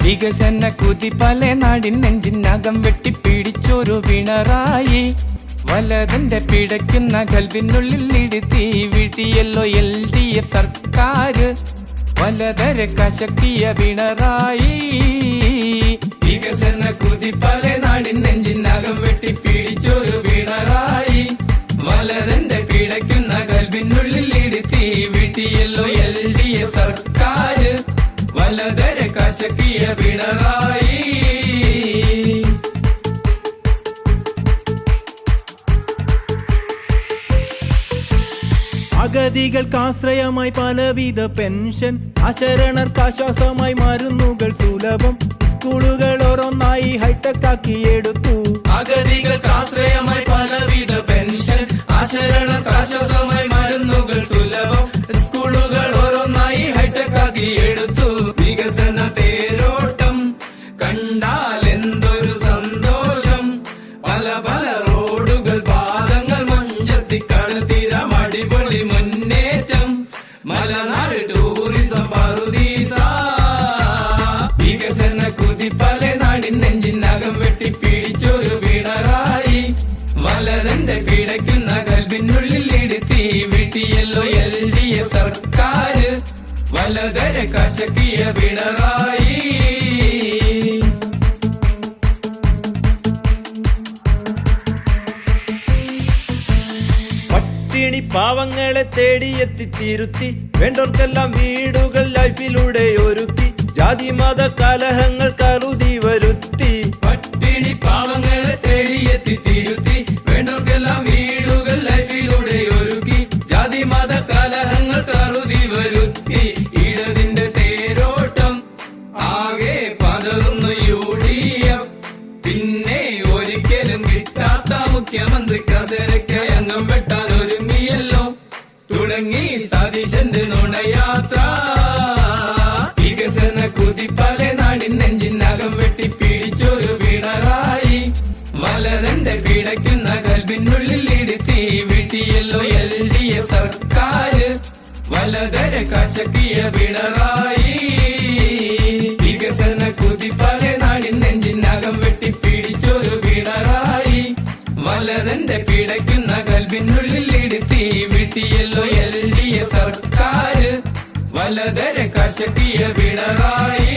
വികസന കുതിപ്പല നാടിൻ നെഞ്ചിനകം വെട്ടിപ്പിടിച്ചൊരു പിണറായി. വലതന്റെ പിടയ്ക്കുന്ന കൽവിനുള്ളിൽ ഇടുത്തി വീട്ടിയല്ലോ LDF സർക്കാർ. വലതര കശക്കിയ പിണറായി. വികസന കുതിപ്പല നാടിൻ നെഞ്ചിനകം വെട്ടിപ്പിടിച്ചൊരു പിണറായി. വലതന്റെ പിടയ്ക്കുന്ന കൽവിനുള്ളിൽ ഇടുത്തി വീട്ടിയല്ലോ LDF സർക്കാർ. വലതര കശക്കിയ പിണറായി. അഗതികൾക്കാശ്രയമായി പലവിധ പെൻഷൻ, അശരണർക്ക് ആശ്വാസമായി മരുന്നുകൾ സുലഭം, സ്കൂളുകൾ ഓരോന്നായി ഹൈടെക് ആക്കിയെടുത്തു. അഗതികൾക്കാശ്രയമായി പലവിധ പെൻഷൻ, അശരണർക്ക് ആശ്വാസമായി മരുന്നുകൾ സുലഭം, സ്കൂളുകൾ ഓരോന്നായി ഹൈടെക് ആക്കിയെടുത്തു. വികസന തേരോട്ടം കണ്ടാൽ എന്തൊരു സന്തോഷം. പല പല റോഡുകൾ, പാലങ്ങൾ, മഞ്ചത്തി കടൽത്തീരം, അടിപൊളി മുന്നേറ്റം. മലനാട് ടൂറിസം പറുദീസ. വികസന കുതിപ്പല നാടിൻ നെഞ്ചിനകം വെട്ടിപ്പിടിച്ചൊരു പിണറായി. വലതന്റെ പിടയ്ക്കുന്ന കൽവിനുള്ളിൽ ഇടുത്തി വീട്ടിയല്ലോ LDF സർക്കാർ. വലതര കശക്കിയ പിണറായി. പട്ടിണി പാവങ്ങളെ തേടിയെത്തി തിരുത്തി, വേണ്ടവർക്കെല്ലാം വീടുകൾ ലൈഫിലൂടെ ഒരുക്കി, ജാതി മത കലഹങ്ങൾ കരുതി വരുത്തി. പട്ടിണി പാവങ്ങളെ തേടിയെത്തി തിരുത്തി, വേണ്ടവർക്കെല്ലാം വീടുകൾ ലൈഫിലൂടെ ഒരുക്കി, ജാതി മത കലഹങ്ങൾ കരുതി വരുത്തി. ഇടതിന്റെ തേരോട്ടം ആകെ പതറുന്നു UDF. പിന്നെ ഒരിക്കലും കിട്ടാത്ത മുഖ്യമന്ത്രി കസേരയ്ക്കായി അംഗം വെട്ടാൻ ഒരുങ്ങിയല്ലോ. തുടങ്ങി സതീശന്റെ നുണയാത്ര. വികസന കുതിപ്പല നാടിൻ നെഞ്ചിനകം വെട്ടിപ്പിടിച്ചൊരു പിണറായി. വലതന്റെ പിടയ്ക്കുന്ന കൽവിനുള്ളിൽ ഇടുത്തി വീട്ടിയല്ലോ LDF സർക്കാർ. വലതര കശക്കിയ പിണറായി. വികസന കുതിപ്പല നാടിൻ നെഞ്ചിനകം വെട്ടിപ്പിടിച്ചൊരു പിണറായി. വലതന്റെ പിടയ്ക്കുന്ന കൽവിനുള്ളിൽ ഇടുത്തി വീട്ടിയല്ലോ LDF സർക്കാർ. വലതര കശക്കിയ പിണറായി.